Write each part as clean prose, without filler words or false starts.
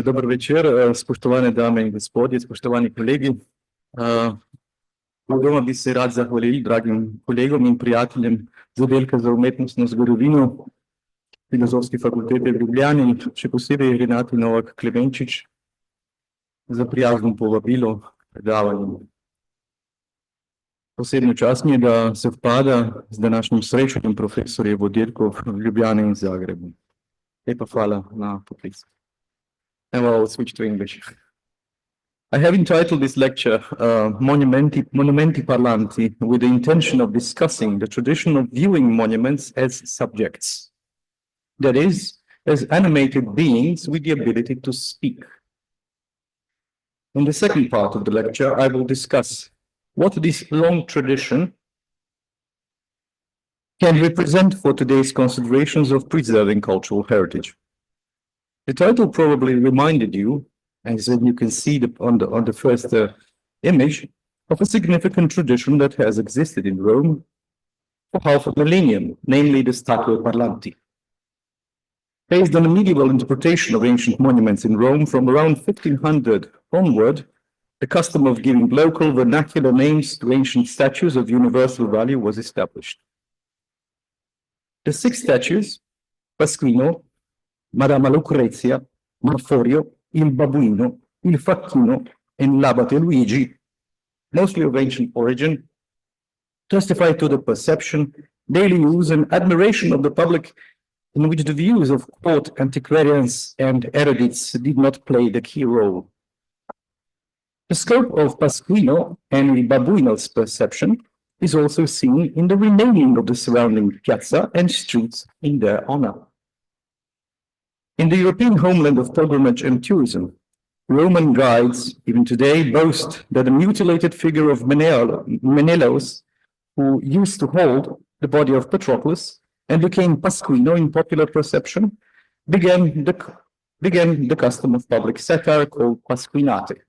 Dober večer, spoštovane dame in gospodje, spoštovani kolegi. Ogromno bi se rad zahvalil dragim kolegom in prijateljem z Oddelka za umetnostno zgodovino Filozofske fakultete v Ljubljani in še posebej Renati Novak Klemenčič za prijazno povabilo k predavanju. Posebno čast mi je, da se vpada z današnjim srečanjem profesorjev v oddelkov v Ljubljani in Zagrebu. Lepa hvala na poklic. And I'll switch to English. I have entitled this lecture Monumenti Parlanti with the intention of discussing the tradition of viewing monuments as subjects. That is, as animated beings with the ability to speak. In the second part of the lecture, I will discuss what this long tradition can represent for today's considerations of preserving cultural heritage. The title probably reminded you, as you can see on the first image, of a significant tradition that has existed in Rome for half a millennium, namely the statue parlanti. Based on a medieval interpretation of ancient monuments in Rome from around 1500 onward, the custom of giving local vernacular names to ancient statues of universal value was established. The 6 statues, Pasquino, Madama Lucrezia, Marforio, il Babuino, il Facchino, and l'Abate Luigi, mostly of ancient origin, testify to the perception, daily use, and admiration of the public in which the views of court antiquarians and erudites did not play the key role. The scope of Pasquino and il Babuino's perception is also seen in the renaming of the surrounding piazza and streets in their honor. In the European homeland of pilgrimage and tourism, Roman guides, even today, boast that the mutilated figure of Menelaus, who used to hold the body of Patroclus and became Pasquino in popular perception, began the custom of public satire called Pasquinate.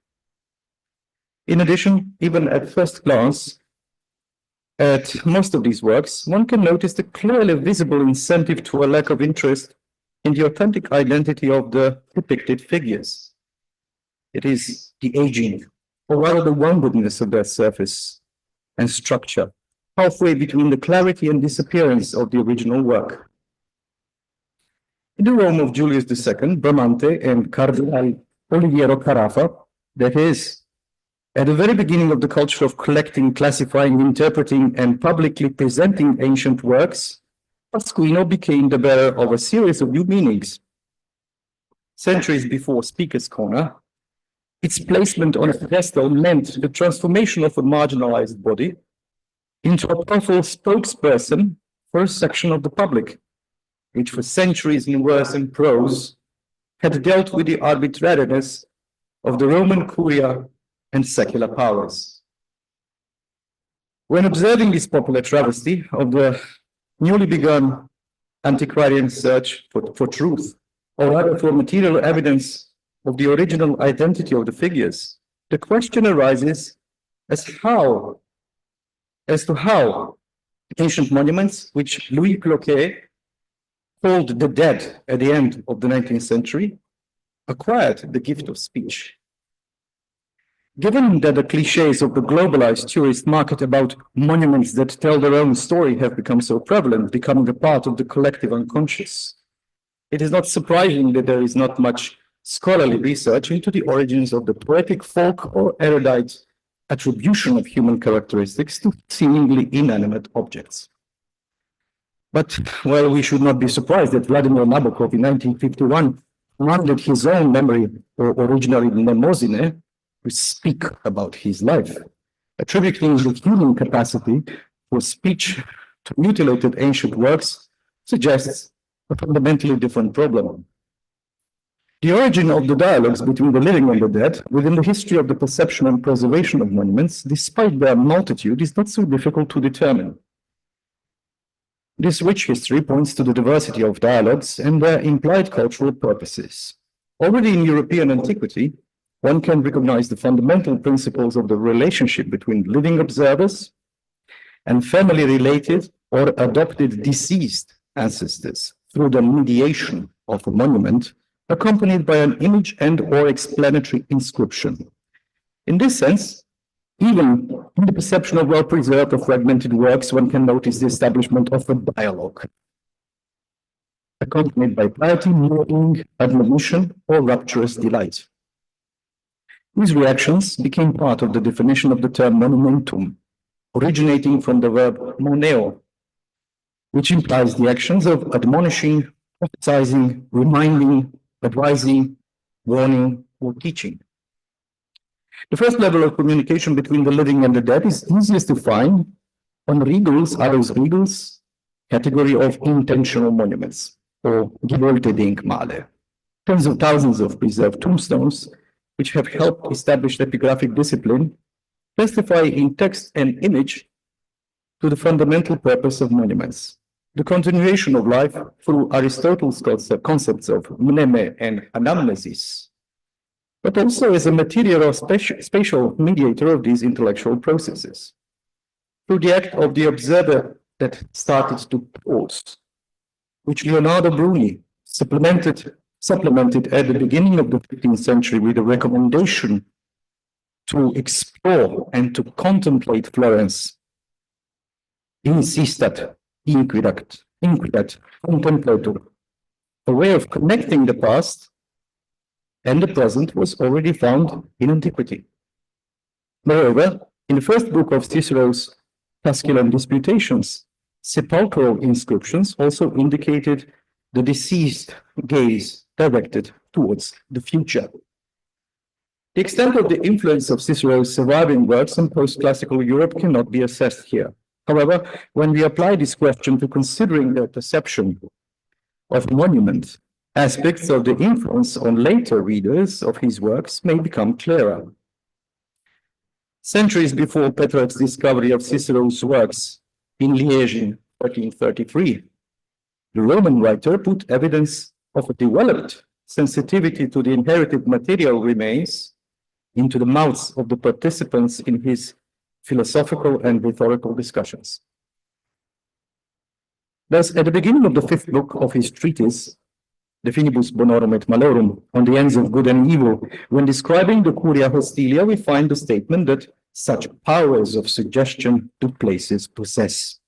In addition, even at first glance, at most of these works, one can notice the clearly visible incentive to a lack of interest in the authentic identity of the depicted figures. It is the aging, or rather the woundedness of their surface and structure, halfway between the clarity and disappearance of the original work. In the Rome of Julius II, Bramante and Cardinal Oliviero Carafa, that is, at the very beginning of the culture of collecting, classifying, interpreting, and publicly presenting ancient works, Pasquino became the bearer of a series of new meanings. Centuries before Speaker's Corner, its placement on a pedestal meant the transformation of a marginalized body into a powerful spokesperson for a section of the public, which for centuries in verse and prose had dealt with the arbitrariness of the Roman Curia and secular powers. When observing this popular travesty of the newly begun antiquarian search for truth, or rather for material evidence of the original identity of the figures, the question arises as to how ancient monuments, which Louis Cloquet called the dead at the end of the 19th century, acquired the gift of speech. Given that the cliches of the globalized tourist market about monuments that tell their own story have become so prevalent, becoming a part of the collective unconscious, it is not surprising that there is not much scholarly research into the origins of the poetic, folk, or erudite attribution of human characteristics to seemingly inanimate objects. But, well, we should not be surprised that Vladimir Nabokov in 1951 rounded his own memory, or originally Mnemosyne, to speak about his life, attributing the human capacity for speech to mutilated ancient works suggests a fundamentally different problem. The origin of the dialogues between the living and the dead within the history of the perception and preservation of monuments, despite their multitude, is not so difficult to determine. This rich history points to the diversity of dialogues and their implied cultural purposes. Already in European antiquity, one can recognize the fundamental principles of the relationship between living observers and family-related or adopted deceased ancestors through the mediation of a monument accompanied by an image and/or explanatory inscription. In this sense, even in the perception of well-preserved or fragmented works, one can notice the establishment of a dialogue, accompanied by piety, mourning, admonition, or rapturous delight. These reactions became part of the definition of the term monumentum, originating from the verb moneo, which implies the actions of admonishing, prophesying, reminding, advising, warning, or teaching. The first level of communication between the living and the dead is easiest to find on regals, aros regals, category of intentional monuments, or gewolte Denkmale. Tens of thousands of preserved tombstones, which have helped establish epigraphic discipline, testify in text and image to the fundamental purpose of monuments, the continuation of life through Aristotle's concepts of mneme and anamnesis, but also as a material or spatial mediator of these intellectual processes. Through the act of the observer that started to pause, which Leonardo Bruni supplemented at the beginning of the 15th century with a recommendation to explore and to contemplate Florence. Insistat, inquirat, contemplator. A way of connecting the past and the present was already found in antiquity. Moreover, in the first book of Cicero's Tusculan Disputations, sepulchral inscriptions also indicated the deceased gaze directed towards the future. The extent of the influence of Cicero's surviving works in post-classical Europe cannot be assessed here. However, when we apply this question to considering the perception of monument, aspects of the influence on later readers of his works may become clearer. Centuries before Petrarch's discovery of Cicero's works in Liège in 1333, the Roman writer put evidence of a developed sensitivity to the inherited material remains into the mouths of the participants in his philosophical and rhetorical discussions. Thus, at the beginning of the fifth book of his treatise, De Finibus Bonorum et Malorum, on the ends of good and evil, when describing the Curia Hostilia, we find the statement that such powers of suggestion do places possess.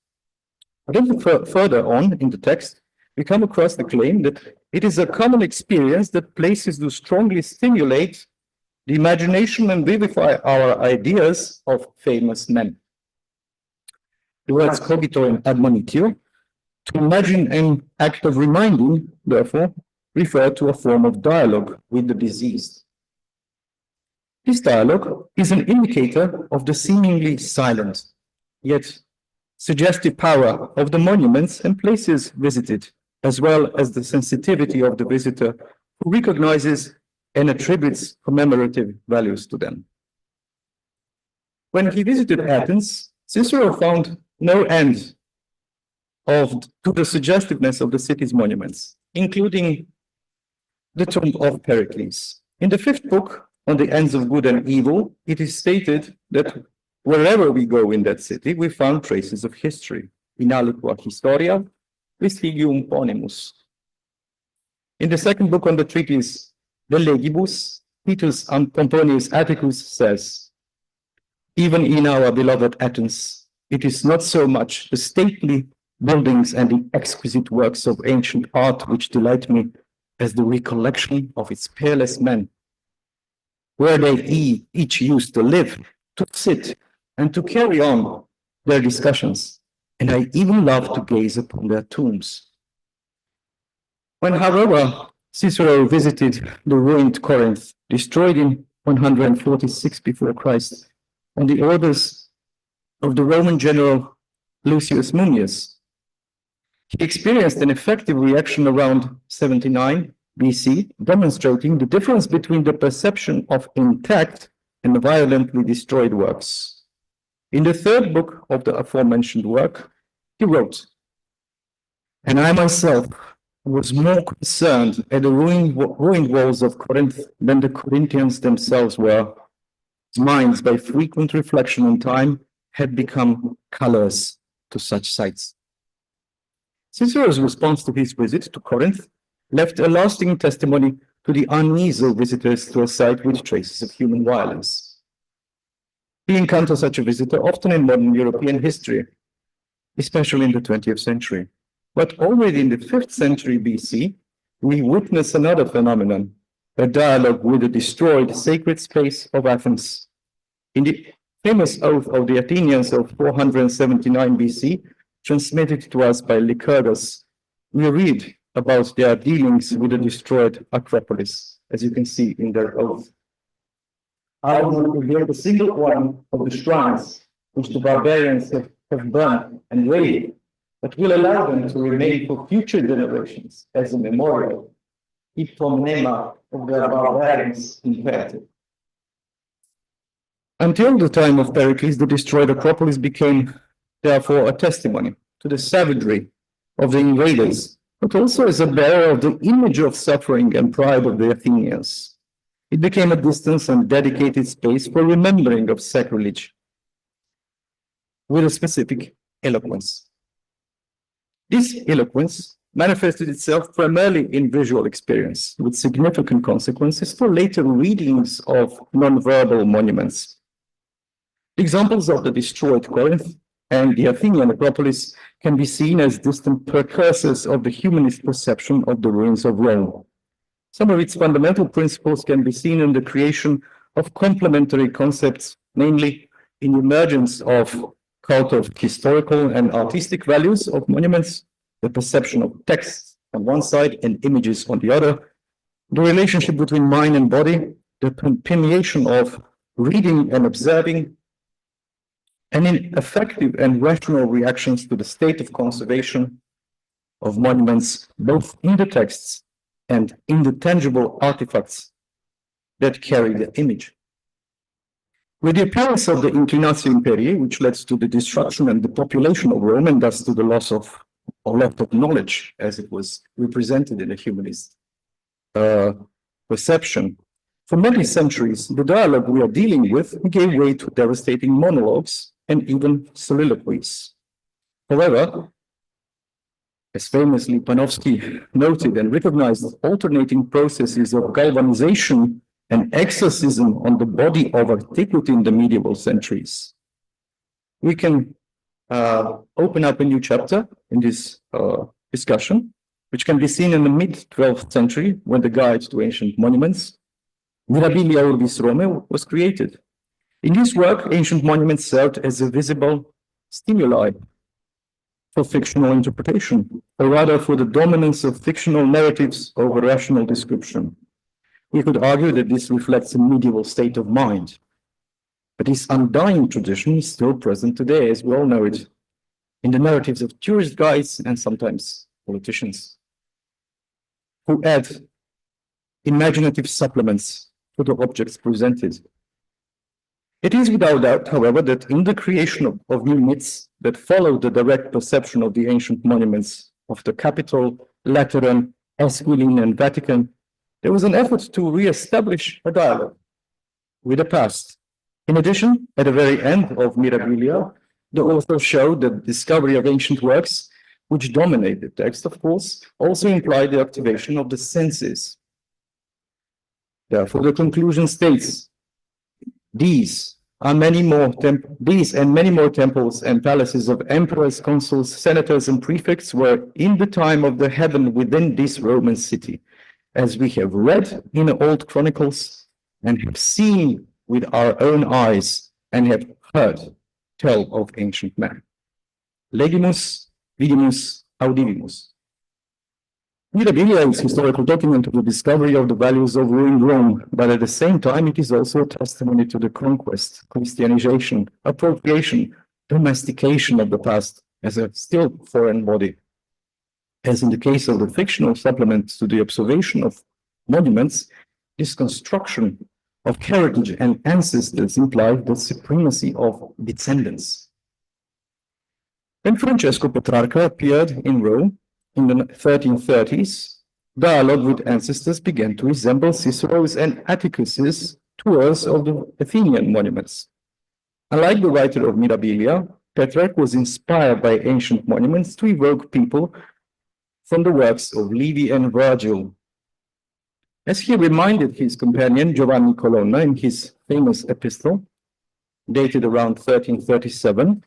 But then further on in the text, we come across the claim that it is a common experience that places do strongly stimulate the imagination and vivify our ideas of famous men. The words cogito and admonitio, to imagine an act of reminding, therefore, refer to a form of dialogue with the deceased. This dialogue is an indicator of the seemingly silent, yet suggestive power of the monuments and places visited, as well as the sensitivity of the visitor who recognizes and attributes commemorative values to them. When he visited Athens, Cicero found no end to the suggestiveness of the city's monuments, including the tomb of Pericles. In the fifth book, On the Ends of Good and Evil, it is stated that wherever we go in that city, we found traces of history. In aliqua historia, vestigium ponimus. In the second book on the treatise, De Legibus, Titus Pomponius Atticus says, even in our beloved Athens, it is not so much the stately buildings and the exquisite works of ancient art which delight me as the recollection of its peerless men, where they each used to live, to sit, and to carry on their discussions, and I even love to gaze upon their tombs. When, however, Cicero visited the ruined Corinth, destroyed in 146 before Christ, on the orders of the Roman general Lucius Mummius, he experienced an effective reaction around 79 BC, demonstrating the difference between the perception of intact and violently destroyed works. In the third book of the aforementioned work, he wrote, and I myself was more concerned at the ruined walls of Corinth than the Corinthians themselves were. His minds, by frequent reflection on time, had become colors to such sights. Cicero's response to his visit to Corinth left a lasting testimony to the unease of visitors to a site with traces of human violence. We encounter such a visitor often in modern European history, especially in the 20th century. But already in the 5th century BC, we witness another phenomenon, a dialogue with the destroyed sacred space of Athens. In the famous oath of the Athenians of 479 BC, transmitted to us by Lycurgus, we read about their dealings with the destroyed Acropolis, as you can see in their oath. I will not reveal a single one of the shrines which the barbarians have burned and raided, but will allow them to remain for future generations as a memorial, hypomnema of the barbarians imperative. Until the time of Pericles, the destroyed Acropolis became, therefore, a testimony to the savagery of the invaders, but also as a bearer of the image of suffering and pride of the Athenians. It became a distance and dedicated space for remembering of sacrilege, with a specific eloquence. This eloquence manifested itself primarily in visual experience, with significant consequences for later readings of non-verbal monuments. Examples of the destroyed Corinth and the Athenian Acropolis can be seen as distant precursors of the humanist perception of the ruins of Rome. Some of its fundamental principles can be seen in the creation of complementary concepts, namely in the emergence of cult of historical and artistic values of monuments, the perception of texts on one side and images on the other, the relationship between mind and body, the permeation of reading and observing, and in effective and rational reactions to the state of conservation of monuments, both in the texts and in the tangible artifacts that carry the image. With the appearance of the Inclinatio Imperii, which led to the destruction and depopulation of Rome, and thus to the loss of knowledge as it was represented in the humanist perception, for many centuries, the dialogue we are dealing with gave way to devastating monologues and even soliloquies. However, as famously Panofsky noted and recognized, alternating processes of galvanization and exorcism on the body of antiquity in the medieval centuries. We can open up a new chapter in this discussion, which can be seen in the mid-12th century when the Guide to Ancient Monuments, Mirabilia Urbis Romae, was created. In this work, ancient monuments served as a visible stimuli for fictional interpretation, or rather for the dominance of fictional narratives over rational description. We could argue that this reflects a medieval state of mind. But this undying tradition is still present today, as we all know it, in the narratives of tourist guides and sometimes politicians, who add imaginative supplements to the objects presented. It is without doubt, however, that in the creation of new myths that follow the direct perception of the ancient monuments of the Capitol, Lateran, Esquiline, and Vatican, there was an effort to re-establish a dialogue with the past. In addition, at the very end of Mirabilia, the author showed that the discovery of ancient works, which dominate the text, of course, also implied the activation of the senses. Therefore, the conclusion states, these and many more temples and palaces of emperors, consuls, senators, and prefects were in the time of the heaven within this Roman city, as we have read in the old chronicles and have seen with our own eyes and have heard tell of ancient men. Legimus, vidimus, audivimus. Mirabilia is a historical document of the discovery of the values of ruined Rome, but at the same time it is also a testimony to the conquest, Christianization, appropriation, domestication of the past as a still foreign body. As in the case of the fictional supplement to the observation of monuments, this construction of heritage and ancestors implied the supremacy of descendants. When Francesco Petrarca appeared in Rome in the 1330s, dialogue with ancestors began to resemble Cicero's and Atticus's tours of the Athenian monuments. Unlike the writer of Mirabilia, Petrarch was inspired by ancient monuments to evoke people from the works of Livy and Virgil. As he reminded his companion Giovanni Colonna in his famous epistle, dated around 1337,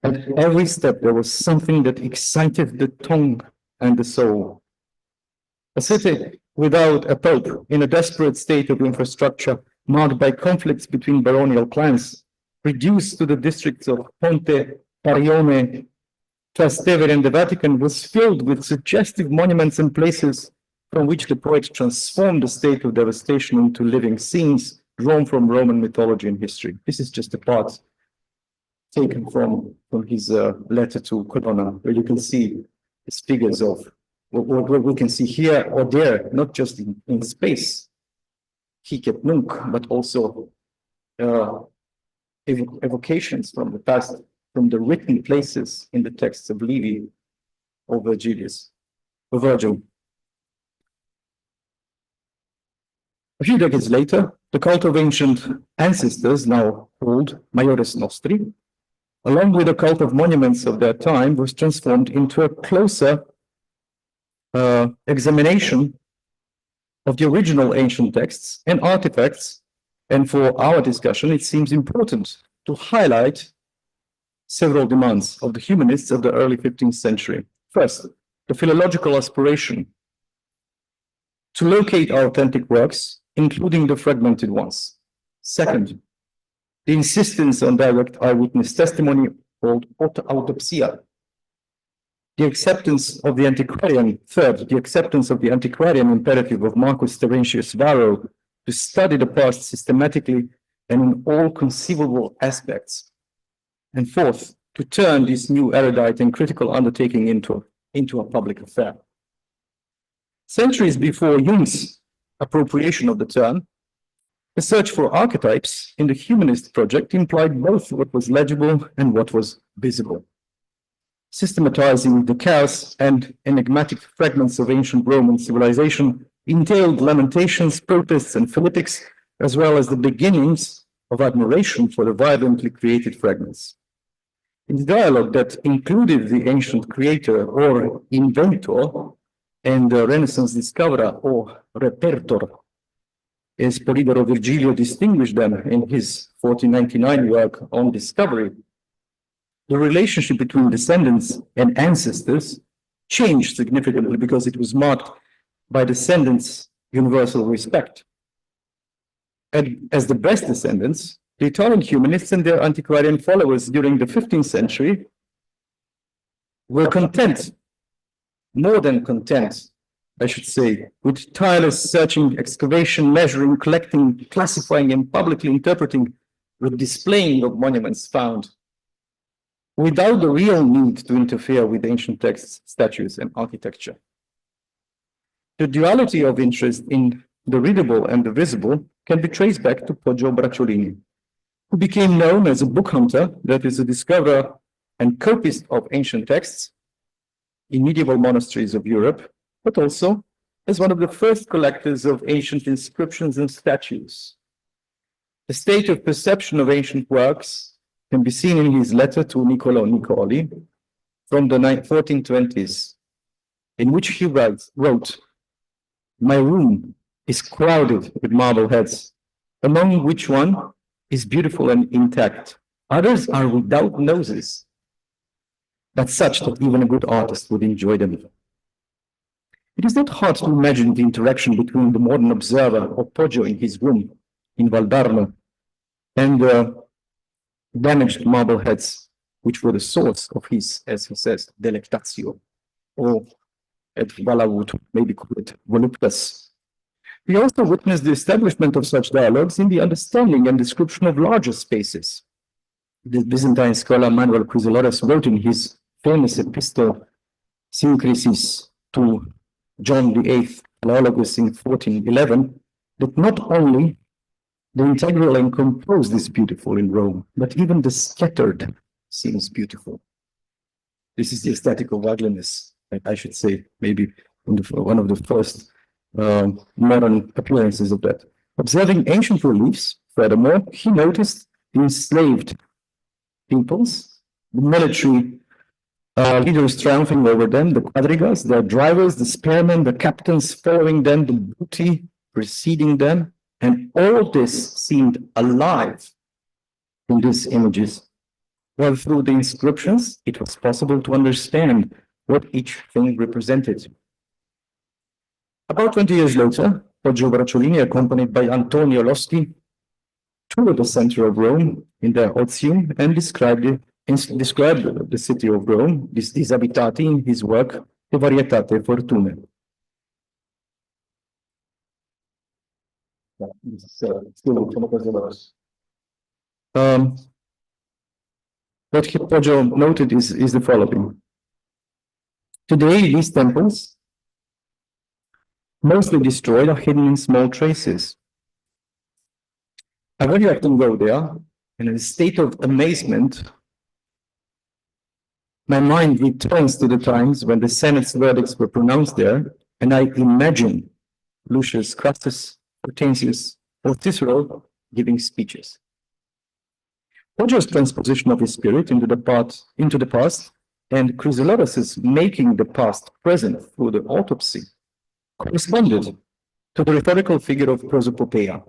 at every step there was something that excited the tongue and the soul. A city without a pope, in a desperate state of infrastructure, marked by conflicts between baronial clans, reduced to the districts of Ponte, Parione, Trastevere, and the Vatican, was filled with suggestive monuments and places from which the poet transformed the state of devastation into living scenes drawn from Roman mythology and history. This is just a part taken from his letter to Colonna, where you can see these figures of what we can see here or there, not just in space, hic et nunc, but also evocations from the past, from the written places in the texts of Livy or Virgil. A few decades later, the cult of ancient ancestors, now called Maiores Nostri, along with the cult of monuments of their time, was transformed into a closer examination of the original ancient texts and artifacts. And for our discussion, it seems important to highlight several demands of the humanists of the early 15th century. First, the philological aspiration to locate authentic works, including the fragmented ones. Second, the insistence on direct eyewitness testimony called autopsia. The acceptance of the antiquarian. Third, the acceptance of the antiquarian imperative of Marcus Terentius Varro to study the past systematically and in all conceivable aspects. And fourth, to turn this new erudite and critical undertaking into a public affair. Centuries before Jung's appropriation of the term, the search for archetypes in the humanist project implied both what was legible and what was visible. Systematizing the chaos and enigmatic fragments of ancient Roman civilization entailed lamentations, protests, and philippics, as well as the beginnings of admiration for the vibrantly created fragments. In the dialogue that included the ancient creator or inventor and the Renaissance discoverer or repertor, as Polidoro Virgilio distinguished them in his 1499 work on discovery, the relationship between descendants and ancestors changed significantly because it was marked by descendants' universal respect. And as the best descendants, the Italian humanists and their antiquarian followers during the 15th century were content, more than content, I should say, with tireless searching, excavation, measuring, collecting, classifying, and publicly interpreting the displaying of monuments found, without the real need to interfere with ancient texts, statues, and architecture. The duality of interest in the readable and the visible can be traced back to Poggio Bracciolini, who became known as a book hunter, that is, a discoverer and copist of ancient texts in medieval monasteries of Europe, but also as one of the first collectors of ancient inscriptions and statues. The state of perception of ancient works can be seen in his letter to Niccolò Nicoli from the 1420s, in which he wrote, "My room is crowded with marble heads, among which one is beautiful and intact. Others are without noses, but such that even a good artist would enjoy them." It is not hard to imagine the interaction between the modern observer of Poggio in his room in Valdarno and the damaged marble heads, which were the source of his, as he says, delectatio, or at Vala would maybe call it voluptas. We also witnessed the establishment of such dialogues in the understanding and description of larger spaces. The Byzantine scholar Manuel Chrysoloras wrote in his famous epistle Syncrisis to John VIII, Philologus, in 1411, that not only the integral and composed is beautiful in Rome, but even the scattered seems beautiful. This is the aesthetic of ugliness, I should say, maybe one of the first modern appearances of that. Observing ancient reliefs, furthermore, he noticed the enslaved peoples, the military leaders triumphing over them, the quadrigas, the drivers, the spearmen, the captains following them, the booty preceding them, and all this seemed alive in these images. Well, through the inscriptions, it was possible to understand what each thing represented. About 20 years later, Poggio Bracciolini, accompanied by Antonio Loschi, toured the center of Rome in their Ozium and described the city of Rome, disabitati, in his work, De Varietate Fortune. What Poggio noted is the following. Today, these temples, mostly destroyed, are hidden in small traces. I very often go there, and in a state of amazement, my mind returns to the times when the Senate's verdicts were pronounced there, and I imagine Lucius Crassus, Hortensius, or Cicero giving speeches. Poggio's transposition of his spirit into the past, and Chrysolorus's making the past present through the autopsy, corresponded to the rhetorical figure of prosopopeia,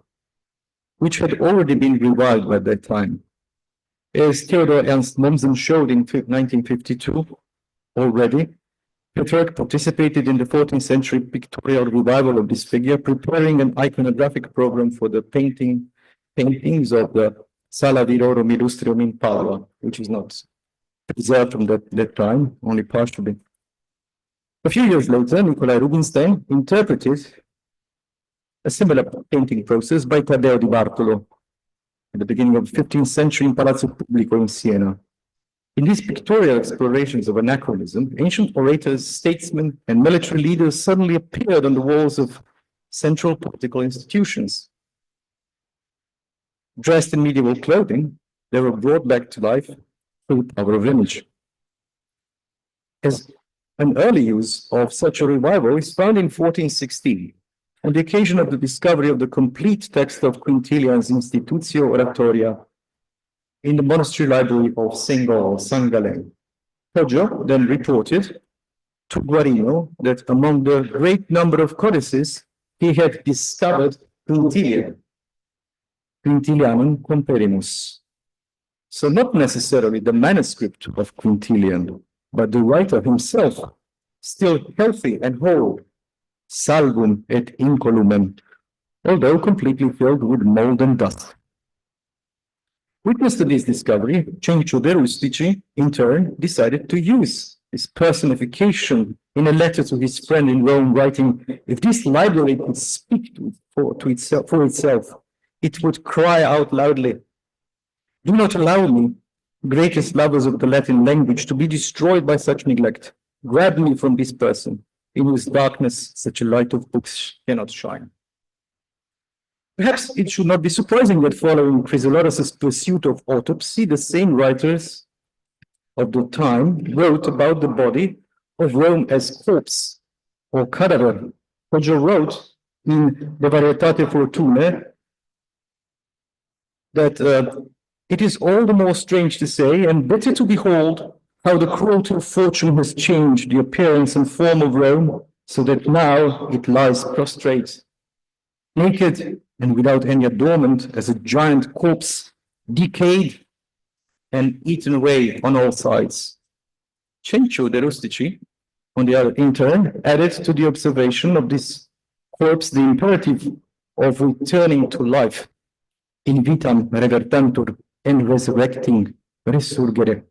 which had already been revived by that time. As Theodor Ernst Mommsen showed in 1952 already, Torek participated in the 14th century pictorial revival of this figure, preparing an iconographic program for the paintings of the Sala di Roro Illustrium in Padua, which is not preserved from that time, only partially. A few years later, Nikolai Rubinstein interpreted a similar painting process by Taddeo di Bartolo at the beginning of the 15th century in Palazzo Pubblico in Siena. In these pictorial explorations of anachronism, ancient orators, statesmen, and military leaders suddenly appeared on the walls of central political institutions. Dressed in medieval clothing, they were brought back to life through the power of image. As an early use of such a revival is found in 1416, on the occasion of the discovery of the complete text of Quintilian's Institutio Oratoria in the monastery library of San Galen. Poggio then reported to Guarino that among the great number of codices, he had discovered Quintilianum Comperimus. So not necessarily the manuscript of Quintilian, but the writer himself, still healthy and whole, salvum et incolumem, although completely filled with mold and dust. Witness to this discovery, Cencio de Rustici, in turn, decided to use this personification in a letter to his friend in Rome, writing, if this library could speak for itself, it would cry out loudly, do not allow me, greatest lovers of the Latin language, to be destroyed by such neglect. Grab me from this person, in whose darkness such a light of books cannot shine. Perhaps it should not be surprising that following Chrysolorus's pursuit of autopsy, the same writers of the time wrote about the body of Rome as corpse or cadaver. Poggio wrote in De Varietate Fortune that it is all the more strange to say and better to behold how the cruelty of fortune has changed the appearance and form of Rome, so that now it lies prostrate, naked and without any adornment, as a giant corpse, decayed and eaten away on all sides. Cencio de Rustici, on the other, in turn, added to the observation of this corpse the imperative of returning to life, in vitam revertantur, and resurrecting, resurgere.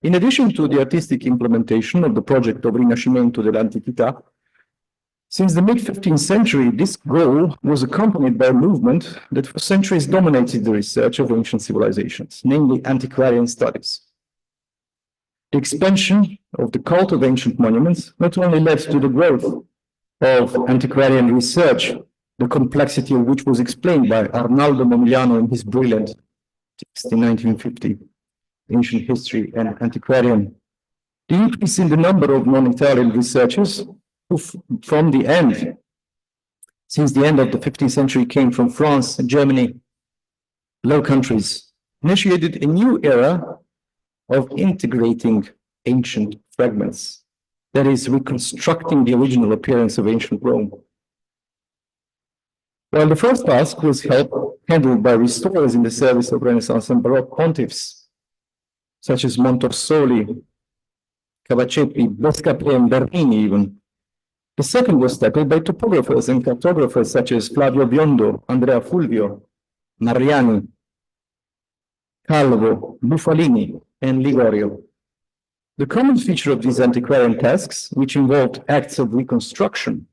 In addition to the artistic implementation of the project of Rinascimento dell'Antichità, since the mid-15th century, this goal was accompanied by a movement that for centuries dominated the research of ancient civilizations, namely antiquarian studies. The expansion of the cult of ancient monuments not only led to the growth of antiquarian research, the complexity of which was explained by Arnaldo Momigliano in his brilliant text in 1950, Ancient History and Antiquarian. The increase in the number of non-Italian researchers who since the end of the 15th century came from France and Germany, Low Countries, initiated a new era of integrating ancient fragments, that is, reconstructing the original appearance of ancient Rome. While the first task was handled by restorers in the service of Renaissance and Baroque pontiffs, such as Montorsoli, Cavacetti, Boscapé, and Bernini even, the second was tackled by topographers and cartographers such as Flavio Biondo, Andrea Fulvio, Mariani, Calvo, Buffalini, and Ligorio. The common feature of these antiquarian tasks, which involved acts of reconstruction,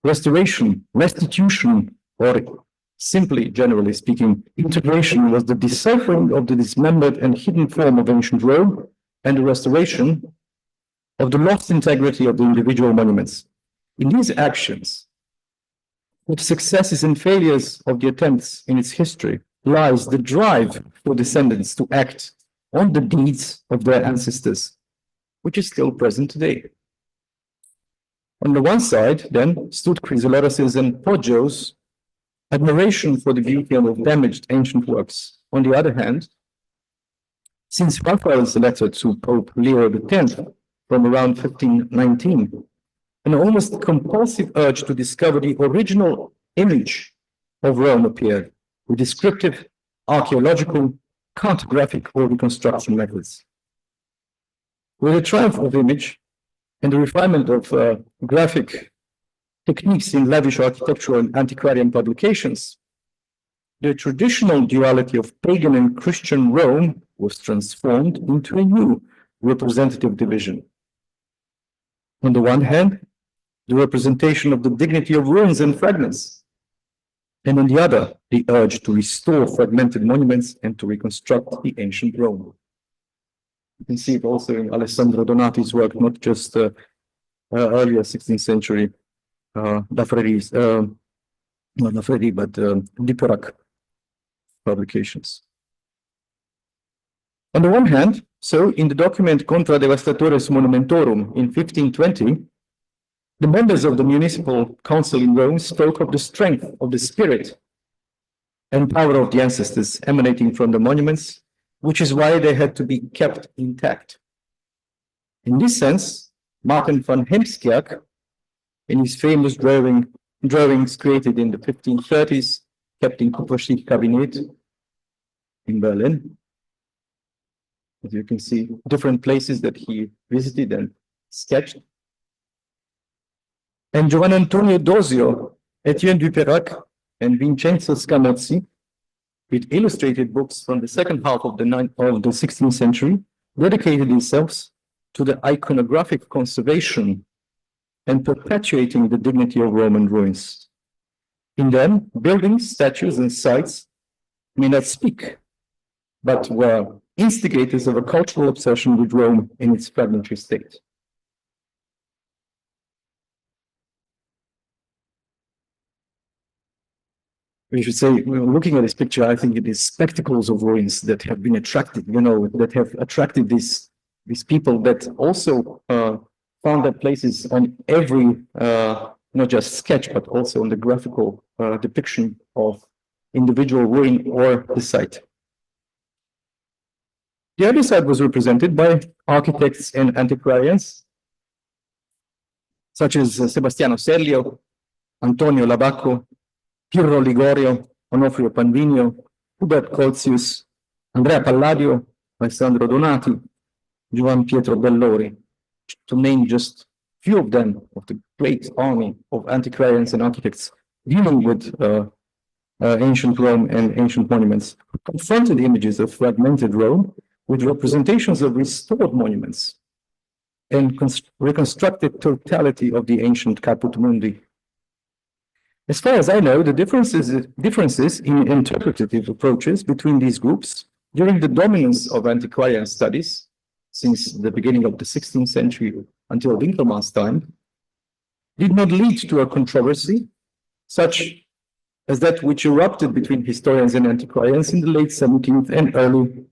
restoration, restitution, or simply, generally speaking, integration, was the deciphering of the dismembered and hidden form of ancient Rome and the restoration of the lost integrity of the individual monuments. In these actions, with successes and failures of the attempts in its history, lies the drive for descendants to act on the deeds of their ancestors, which is still present today. On the one side, then, stood Chrysoloras's and Poggio's admiration for the beauty of damaged ancient works. On the other hand, since Raphael's letter to Pope Leo X from around 1519, an almost compulsive urge to discover the original image of Rome appeared, with descriptive, archaeological, cartographic, or reconstruction methods. With the triumph of image and the refinement of graphic techniques in lavish architectural and antiquarian publications, the traditional duality of pagan and Christian Rome was transformed into a new representative division. On the one hand, the representation of the dignity of ruins and fragments, and on the other, the urge to restore fragmented monuments and to reconstruct the ancient Rome. You can see it also in Alessandro Donati's work, not just earlier 16th century Lafreri's, not Lafreri, but Diperac publications. On the one hand, so in the document Contra Devastatores Monumentorum in 1520, the members of the municipal council in Rome spoke of the strength of the spirit and power of the ancestors emanating from the monuments, which is why they had to be kept intact. In this sense, Martin van Heemskerk, in his famous drawings created in the 1530s, kept in Kupferstich Cabinet in Berlin, as you can see, different places that he visited and sketched. And Giovanni Antonio Dosio, Etienne Duperac, and Vincenzo Scamozzi, with illustrated books from the second half of the 16th century, dedicated themselves to the iconographic conservation and perpetuating the dignity of Roman ruins. In them, buildings, statues, and sites may not speak, but were instigators of a cultural obsession with Rome in its fragmentary state. We should say, looking at this picture, I think it is spectacles of ruins that have been attracted, that have attracted these people that also found their places on every, not just sketch, but also on the graphical depiction of individual ruin or the site. The other side was represented by architects and antiquarians, such as Sebastiano Serlio, Antonio Labacco, Pirro Ligorio, Onofrio Panvino, Hubert Colzius, Andrea Palladio, Alessandro Donati, Giovan Pietro Bellori, to name just few of them, of the great army of antiquarians and architects dealing with ancient Rome and ancient monuments, confronted images of fragmented Rome with representations of restored monuments and reconstructed totality of the ancient Caput Mundi. As far as I know, the differences in interpretative approaches between these groups during the dominance of antiquarian studies since the beginning of the 16th century until Winkelmann's time did not lead to a controversy such as that which erupted between historians and antiquarians in the late 17th and early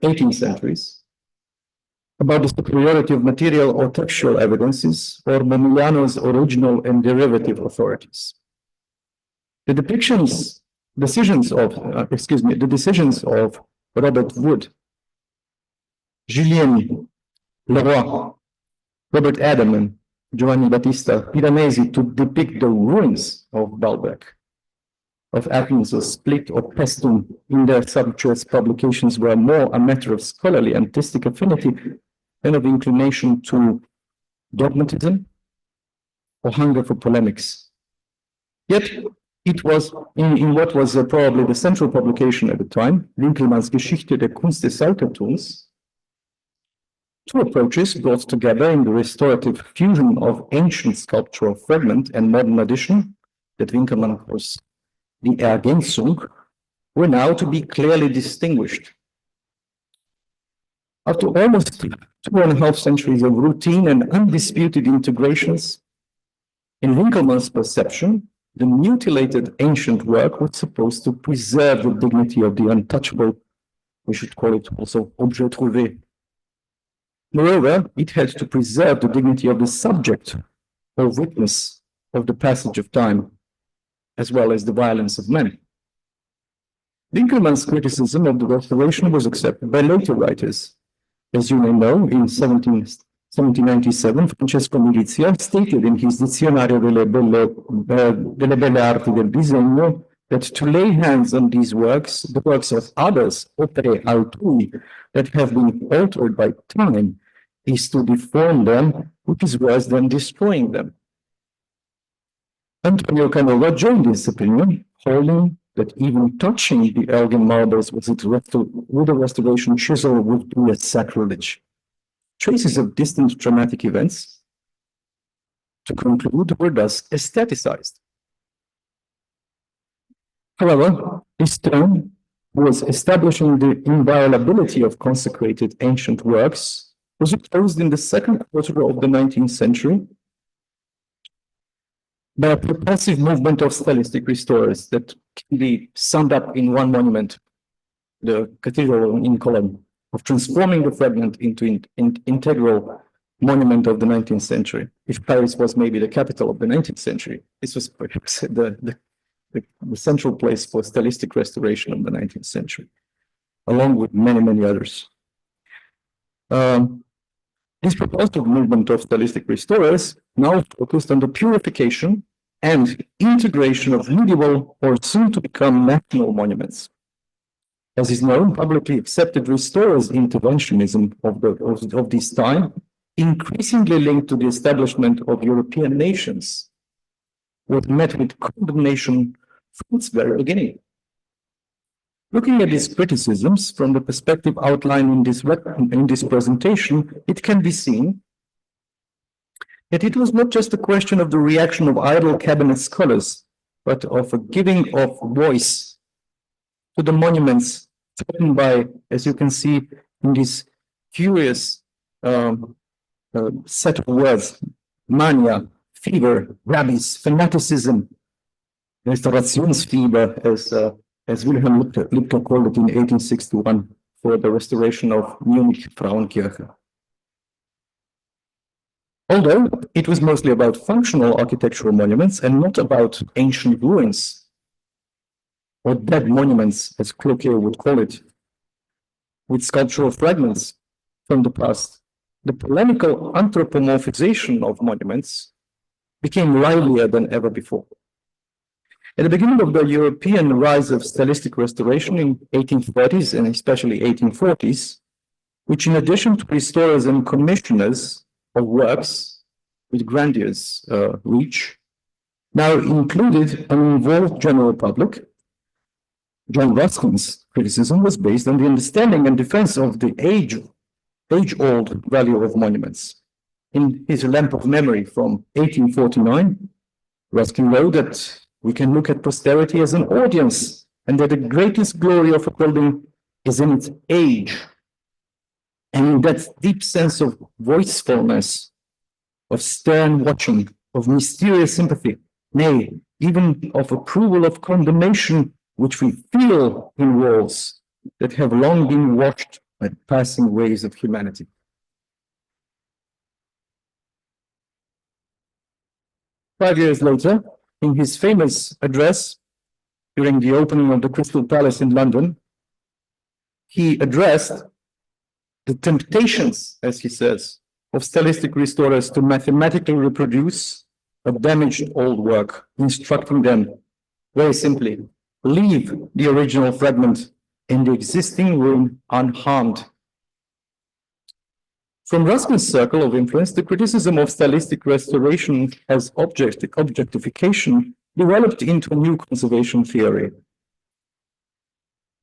18th centuries about the superiority of material or textual evidences or Momigliano's original and derivative authorities. The decisions of Robert Wood, Julien Leroy, Robert Adam, and Giovanni Battista Piranesi to depict the ruins of Baalbek, of Athens, or Split, or Paestum in their sumptuous publications were more a matter of scholarly and artistic affinity than of inclination to dogmatism or hunger for polemics. Yet it was in what was probably the central publication at the time, Winkelmanns Geschichte der Kunst des Altertums, two approaches brought together in the restorative fusion of ancient sculptural fragment and modern addition, that Winkelmann calls the Ergänzung, were now to be clearly distinguished. After almost 2.5 centuries of routine and undisputed integrations, in Winkelmann's perception, the mutilated ancient work was supposed to preserve the dignity of the untouchable, we should call it also objet trouvé. Moreover, it had to preserve the dignity of the subject or witness of the passage of time, as well as the violence of men. Winkelmann's criticism of the restoration was accepted by later writers. As you may know, in 1797, Francesco Milizia stated in his Dizionario delle Belle Arti del Disegno that to lay hands on these works, the works of others, opere altrui, that have been altered by time, is to deform them, which is worse than destroying them. Antonio Canova joined this opinion, holding that even touching the Elgin marbles with a restoration chisel would be a sacrilege. Traces of distant dramatic events, to conclude, were thus aestheticized. However, this term was establishing the inviolability of consecrated ancient works was opposed in the second quarter of the 19th century by a propulsive movement of stylistic restorers that can be summed up in one monument, the Cathedral in Cologne, of transforming the fragment into an integral monument of the 19th century. If Paris was maybe the capital of the 19th century, this was perhaps the central place for stylistic restoration of the 19th century, along with many, many others. This propulsive movement of stylistic restorers now focused on the purification and integration of medieval or soon to become national monuments. As is known, publicly accepted restorers' interventionism of this time increasingly linked to the establishment of European nations, was met with condemnation from its very beginning. Looking at these criticisms from the perspective outlined in this presentation, it can be seen that it was not just a question of the reaction of idle cabinet scholars, but of a giving of voice to the monuments threatened by, as you can see in this curious set of words, mania, fever, rabies, fanaticism, Restaurationsfieber, as Wilhelm Lipka called it in 1861 for the restoration of Munich Frauenkirche. Although it was mostly about functional architectural monuments and not about ancient ruins, or dead monuments, as Cloquet would call it, with sculptural fragments from the past, the polemical anthropomorphization of monuments became livelier than ever before. At the beginning of the European rise of stylistic restoration in 1830s and especially 1840s, which in addition to restorers and commissioners of works with grandiose reach, now included an involved general public, John Ruskin's criticism was based on the understanding and defense of the age-old value of monuments. In his Lamp of Memory from 1849, Ruskin wrote that we can look at posterity as an audience, and that the greatest glory of a building is in its age, and in that deep sense of voicefulness, of stern watching, of mysterious sympathy, nay, even of approval of condemnation, which we feel in walls that have long been washed by the passing waves of humanity. Five years later, in his famous address during the opening of the Crystal Palace in London, he addressed the temptations, as he says, of stylistic restorers to mathematically reproduce a damaged old work, instructing them very simply, leave the original fragment in the existing room unharmed. From Ruskin's circle of influence, the criticism of stylistic restoration as objectification developed into a new conservation theory.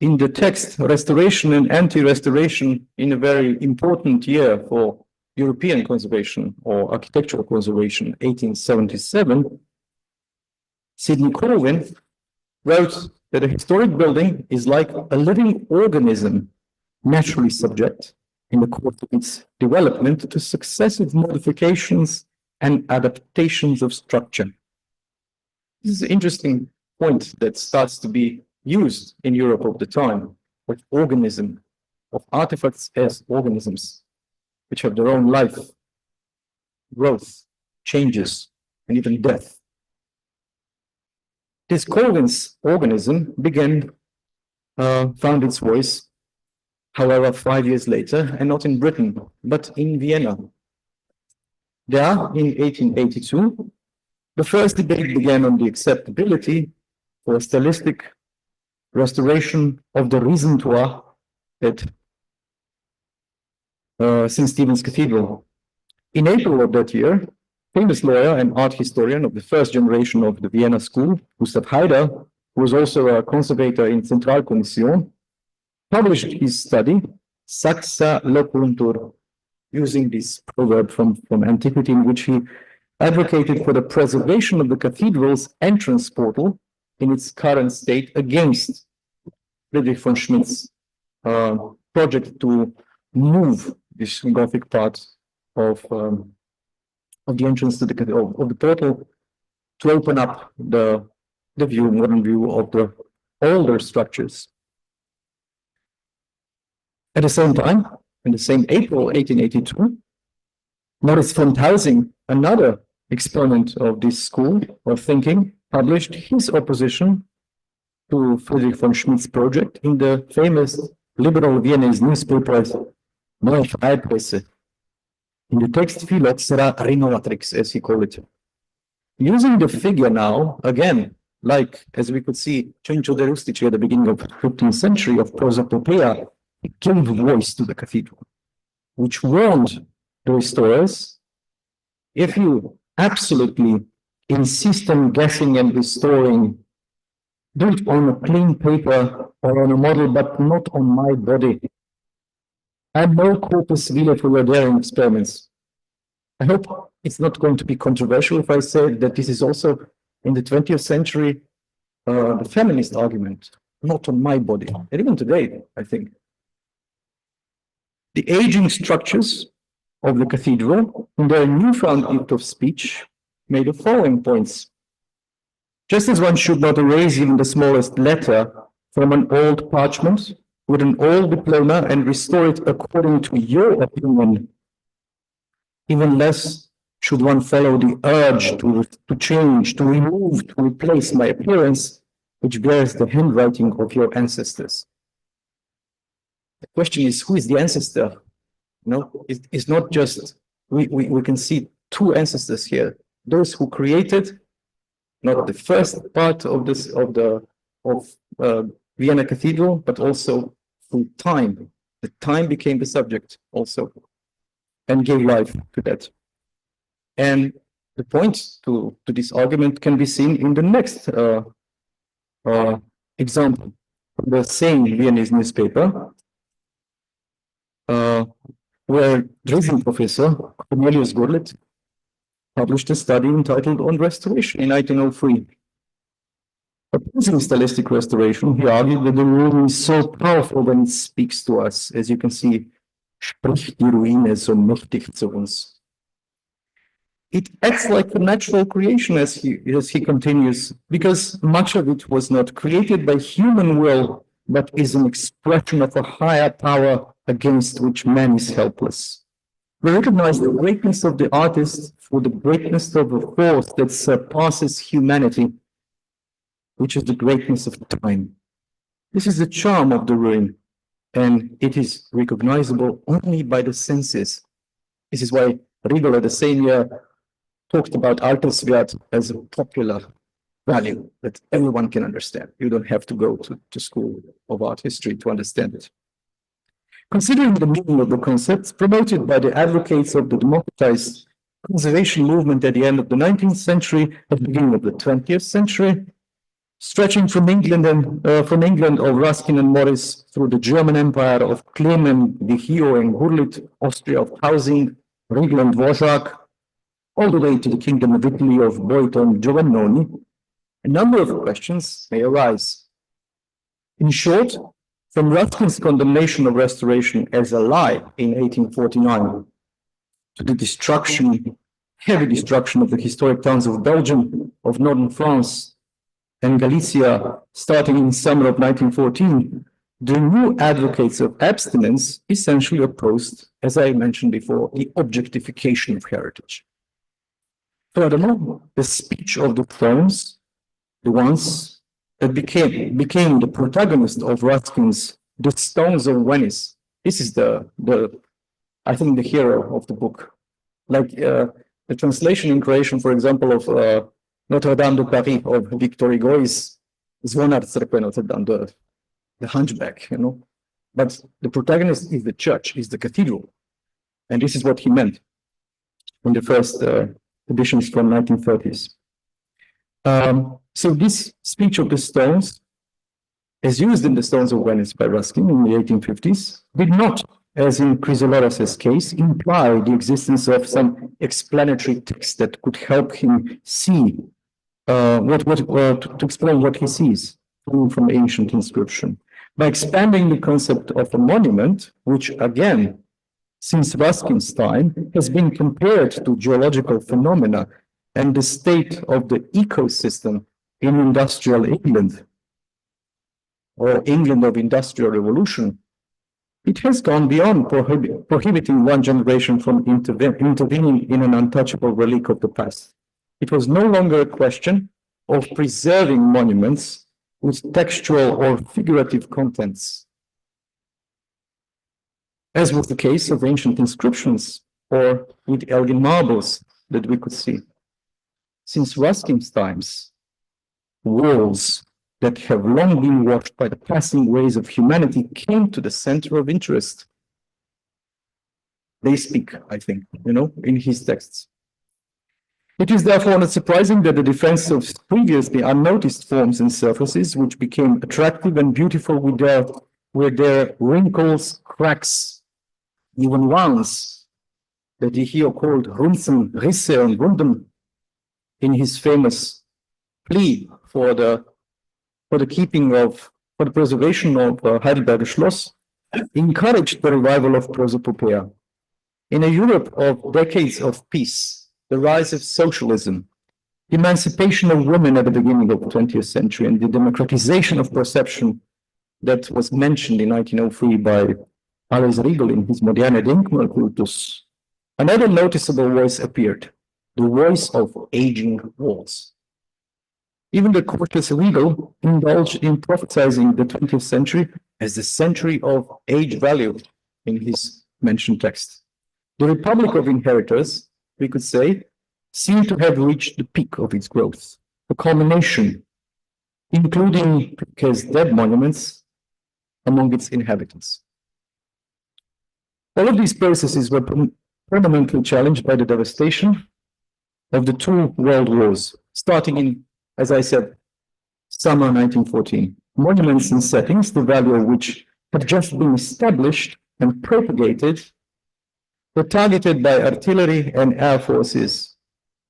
In the text, Restoration and Anti-Restoration, in a very important year for European conservation or architectural conservation, 1877, Sidney Colvin wrote that a historic building is like a living organism, naturally subject, in the course of its development, to successive modifications and adaptations of structure. This is an interesting point that starts to be used in Europe of the time, of organism, of artifacts as organisms, which have their own life, growth, changes, and even death. This Colvin's organism found its voice, however, 5 years later, and not in Britain, but in Vienna. There, in 1882, the first debate began on the acceptability for a stylistic restoration of the Riesentor at St. Stephen's Cathedral. In April of that year, famous lawyer and art historian of the first generation of the Vienna school, Gustav Haider, who was also a conservator in Zentralkommission, published his study, Saxa Locuuntur, using this proverb from antiquity, in which he advocated for the preservation of the cathedral's entrance portal in its current state against Friedrich von Schmidt's project to move this Gothic part of the entrance to the portal to open up the modern view of the older structures. At the same time, in the same April 1882, Moritz von Tausing, another exponent of this school of thinking, published his opposition to Friedrich von Schmidt's project in the famous liberal Viennese newspaper Neue Freie Presse. In the text Phylloxera Renovatrix, as he called it. Using the figure now, again, like as we could see, Cencio de Rustici at the beginning of the 15th century of Prosopopeia, it gave voice to the cathedral, which warned the restorers, if you absolutely insist on guessing and restoring, do it on a clean paper or on a model, but not on my body. I have no corpus vile for your daring experiments. I hope it's not going to be controversial if I say that this is also in the 20th century the feminist argument, not on my body, and even today, I think. The aging structures of the cathedral, in their newfound gift of speech, made the following points. Just as one should not erase even the smallest letter from an old parchment with an old diploma and restore it according to your opinion, even less should one follow the urge to change, to remove, to replace my appearance, which bears the handwriting of your ancestors. The question is, who is the ancestor? No, it's not just, we can see two ancestors here. Those who created, not the first part of Vienna Cathedral, but also through time. The time became the subject also, and gave life to that. And the point to this argument can be seen in the next example, the same Viennese newspaper, where Dresden professor Cornelius Gurlitt published a study entitled On Restoration in 1903. Opposing stylistic restoration, he argued that the ruin is so powerful when it speaks to us. As you can see, spricht die Ruine so mächtig zu uns. It acts like a natural creation, as he continues, because much of it was not created by human will, but is an expression of a higher power against which man is helpless. We recognize the greatness of the artist for the greatness of a force that surpasses humanity, which is the greatness of time. This is the charm of the ruin. and it is recognizable only by the senses. This is why Riegel, the same year, talked about Alterswert as a popular value that everyone can understand. You don't have to go to school of art history to understand it. Considering the meaning of the concepts promoted by the advocates of the democratized conservation movement at the end of the 19th century, at the beginning of the 20th century, stretching from England of Ruskin and Morris through the German Empire of Clement, Vigio, and Gurlitt, Austria of Housing, Riegel and Dvořák, all the way to the Kingdom of Italy of Boito and Giovannoni, a number of questions may arise. In short, from Ruskin's condemnation of restoration as a lie in 1849 to the destruction, heavy destruction of the historic towns of Belgium, of northern France, and Galicia, starting in summer of 1914, the new advocates of abstinence essentially opposed, as I mentioned before, the objectification of heritage. Furthermore, the speech of the Thrones, the ones that became the protagonist of Ruskin's The Stones of Venice. This is I think, the hero of the book. Like the translation in Croatian, for example, of Notre Dame de Paris of Victor Hugo is Zvonar crkve Notre Dame, the hunchback, you know. But the protagonist is the church, is the cathedral. And this is what he meant in the first editions from 1930s. So this speech of the stones, as used in the Stones of Venice by Ruskin in the 1850s, did not, as in Chrysoloras's case, imply the existence of some explanatory text that could help him see to explain what he sees from ancient inscription. By expanding the concept of a monument, which again, since Ruskin's time, has been compared to geological phenomena and the state of the ecosystem in industrial England, or England of industrial revolution, it has gone beyond prohibiting one generation from intervening in an untouchable relic of the past. It was no longer a question of preserving monuments with textual or figurative contents, as was the case of ancient inscriptions or with Elgin marbles that we could see. Since Ruskin's times, walls that have long been washed by the passing waves of humanity came to the center of interest. They speak, I think, you know, in his texts. It is therefore not surprising that the defense of previously unnoticed forms and surfaces, which became attractive and beautiful with their wrinkles, cracks, even wounds, that he called Runzen, Risse and Wunden, in his famous plea for the preservation of Heidelberger Schloss, encouraged the revival of prosopopoeia. In a Europe of decades of peace, the rise of socialism, the emancipation of women at the beginning of the 20th century, and the democratization of perception that was mentioned in 1903 by Alois Riegel in his Moderne Denkmalkultus, another noticeable voice appeared, the voice of aging walls. Even the cautious Riegel indulged in prophesizing the 20th century as the century of age value in his mentioned text. The Republic of Inheritors, we could say, seemed to have reached the peak of its growth, the culmination, including Piquet's dead monuments among its inhabitants. All of these processes were permanently challenged by the devastation of the two world wars, starting in, as I said, summer 1914. Monuments and settings, the value of which had just been established and propagated, were targeted by artillery and air forces,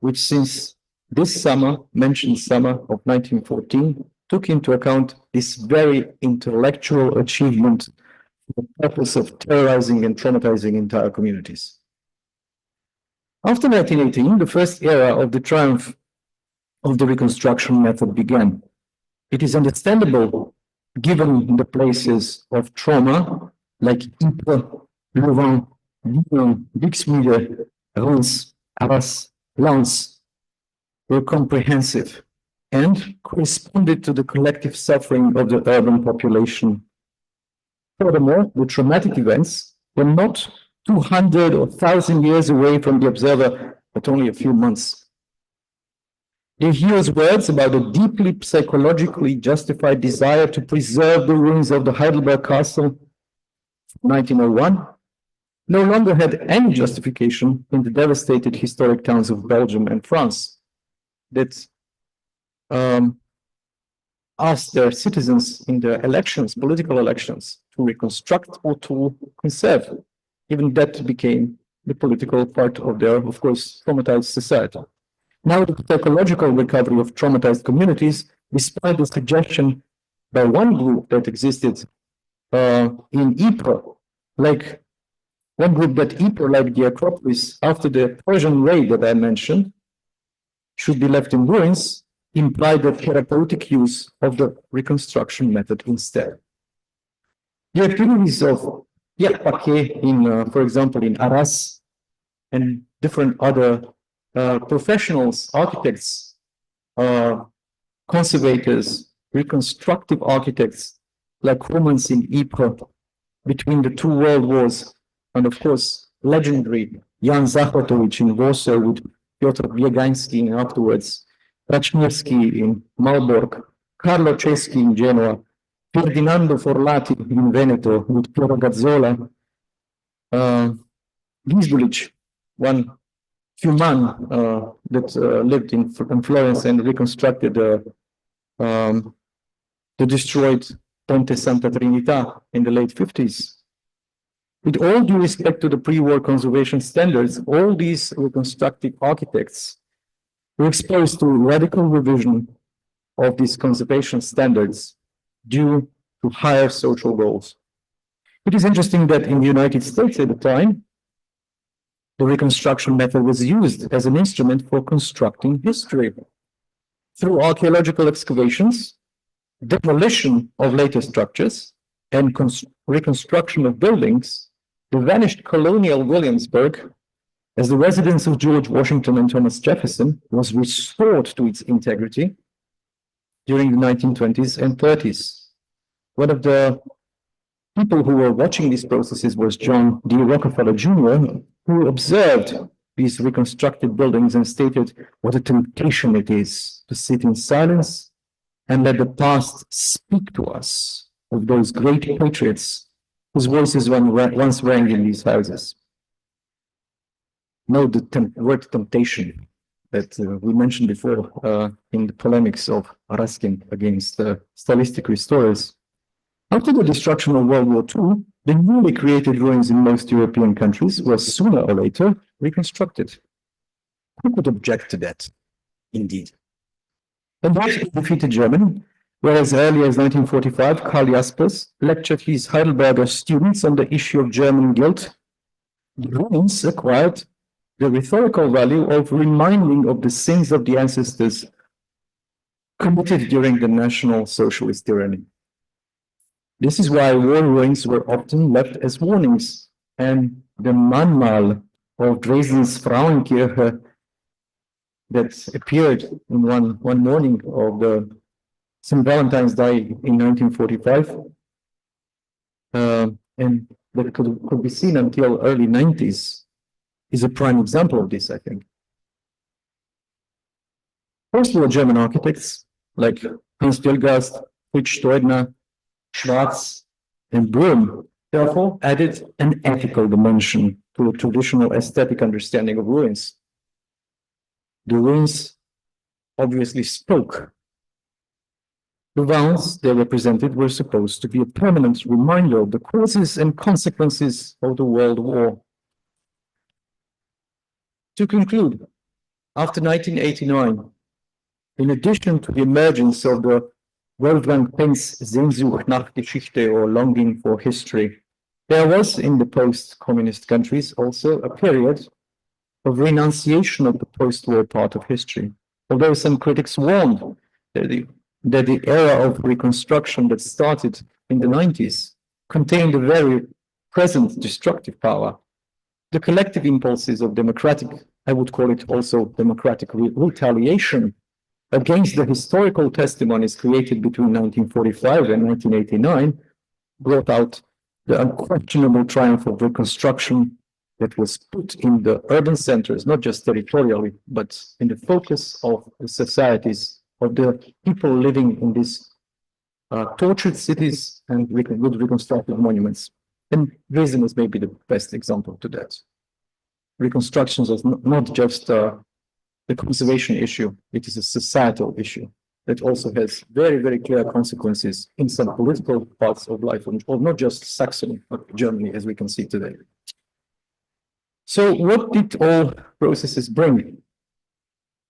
which since this summer, mentioned summer of 1914, took into account this very intellectual achievement for the purpose of terrorizing and traumatizing entire communities. After 1918, the first era of the triumph of the reconstruction method began. It is understandable, given the places of trauma like Ypres, Louvain, Lyon, Dixmude, Reims, Arras, Lens were comprehensive and corresponded to the collective suffering of the urban population Furthermore, the traumatic events were not 200 or 1,000 years away from the observer, but only a few months. The hero's words about a deeply psychologically justified desire to preserve the ruins of the Heidelberg Castle 1901 no longer had any justification in the devastated historic towns of Belgium and France that asked their citizens in their elections, political elections, to reconstruct or to conserve. Even that became the political part of their, of course, traumatized society. Now, the psychological recovery of traumatized communities, despite the suggestion by one group that existed in Ypres, like one group that Ypres, like the Acropolis, after the Persian raid that I mentioned, should be left in ruins, implied the therapeutic use of the reconstruction method instead. The activities of Pierre Paquet in, for example, in Arras and different other professionals, architects, conservators, reconstructive architects like Romans in Ypres between the two world wars, and of course, legendary Jan Zachvatowicz in Warsaw with Piotr Biegański and afterwards, Raczmirski in Malbork, Carlo Ceschi in Genoa, Ferdinando Forlati in Veneto with Piero Gazzola, Gisbulic, one human that lived in Florence and reconstructed the destroyed Ponte Santa Trinita in the late 50s. With all due respect to the pre-war conservation standards, all these reconstructive architects were exposed to radical revision of these conservation standards due to higher social goals. It is interesting that in the United States at the time, the reconstruction method was used as an instrument for constructing history. Through archaeological excavations, demolition of later structures, and reconstruction of buildings, the vanished colonial Williamsburg, as the residence of George Washington and Thomas Jefferson, was restored to its integrity during the 1920s and 30s. One of the people who were watching these processes was John D. Rockefeller Jr., who observed these reconstructed buildings and stated what a temptation it is to sit in silence and let the past speak to us of those great patriots whose voices once rang in these houses. Note the word temptation that we mentioned before in the polemics of Raskin against stylistic restorers. After the destruction of World War II, the newly created ruins in most European countries were sooner or later reconstructed. Who could object to that? Indeed. And that defeated Germany, where as early as 1945, Karl Jaspers lectured his Heidelberger students on the issue of German guilt. The ruins acquired the rhetorical value of reminding of the sins of the ancestors committed during the National Socialist tyranny. This is why war ruins were often left as warnings, and the Mahnmal of Dresden's Frauenkirche that appeared in one morning of the St. Valentine's Day in 1945, and that could be seen until early 90s, is a prime example of this, I think. Post-war German architects like Hans Dillgast, Fritz Steudner, Schwarz, and Brüm therefore added an ethical dimension to the traditional aesthetic understanding of ruins. The ruins obviously spoke. The wounds they represented were supposed to be a permanent reminder of the causes and consequences of the World War. To conclude, after 1989, in addition to the emergence of the Wolfgang Penn's Sehnsucht nach Geschichte, or longing for history, there was in the post-communist countries also a period of renunciation of the post-war part of history. Although some critics warned that the era of reconstruction that started in the 90s contained a very present destructive power. The collective impulses of democratic, I would call it also democratic retaliation against the historical testimonies created between 1945 and 1989 brought out the unquestionable triumph of reconstruction that was put in the urban centers, not just territorially, but in the focus of the societies, of the people living in these tortured cities and with reconstructed monuments. And Dresden is maybe the best example to that. Reconstructions is not just the conservation issue, it is a societal issue that also has very, very clear consequences in some political parts of life, of not just Saxony, but Germany, as we can see today. So what did all processes bring?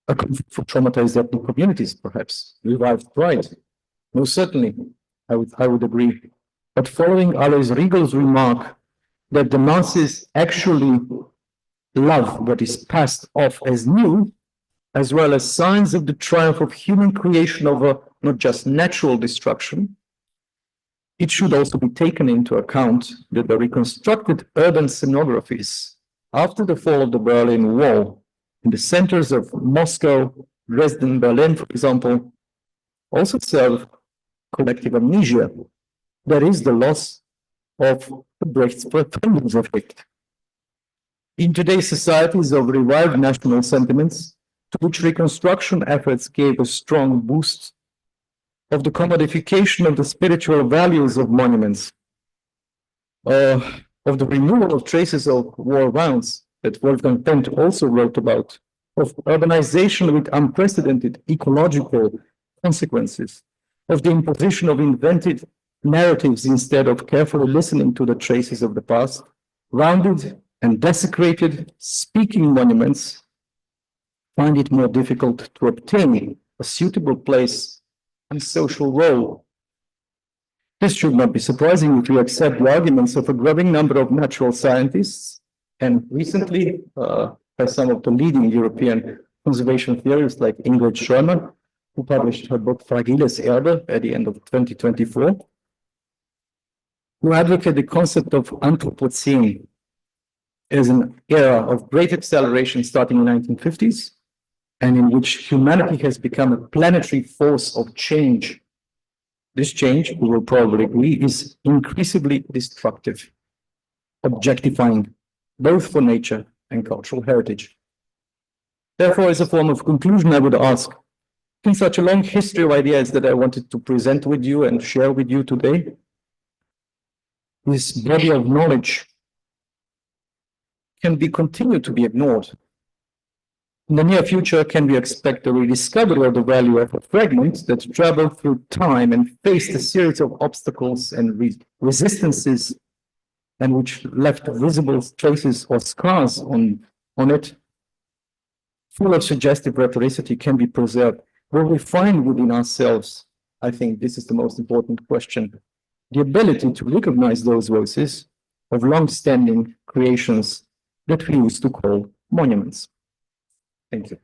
A comfort for traumatized ethnic communities, perhaps, revived pride. Most certainly, I would agree. But following Alois Riegel's remark that the masses actually love what is passed off as new, as well as signs of the triumph of human creation over not just natural destruction, it should also be taken into account that the reconstructed urban scenographies after the fall of the Berlin Wall in the centers of Moscow, Dresden, Berlin, for example, also serve collective amnesia. That is the loss of the Brecht's effect. In today's societies of revived national sentiments, to which reconstruction efforts gave a strong boost, of the commodification of the spiritual values of monuments, of the removal of traces of war wounds that Wolfgang Pent also wrote about, of urbanization with unprecedented ecological consequences, of the imposition of invented narratives instead of carefully listening to the traces of the past, rounded and desecrated speaking monuments find it more difficult to obtain a suitable place and social role. This should not be surprising if you accept the arguments of a growing number of natural scientists, and recently by some of the leading European conservation theorists like Ingrid Schirmer, who published her book Fragiles Erde at the end of 2024, who advocate the concept of Anthropocene as an era of great acceleration starting in the 1950s, and in which humanity has become a planetary force of change. This change, we will probably agree, is increasingly destructive, objectifying both for nature and cultural heritage. Therefore, as a form of conclusion, I would ask, in such a long history of ideas that I wanted to present with you and share with you today, this body of knowledge can be continued to be ignored. In the near future, can we expect a rediscovery of the value of a fragment that traveled through time and faced a series of obstacles and resistances, and which left visible traces or scars on it, full of suggestive rhetoricity, can be preserved? Will we find within ourselves, I think this is the most important question, the ability to recognize those voices of long-standing creations that we used to call monuments? Thank you.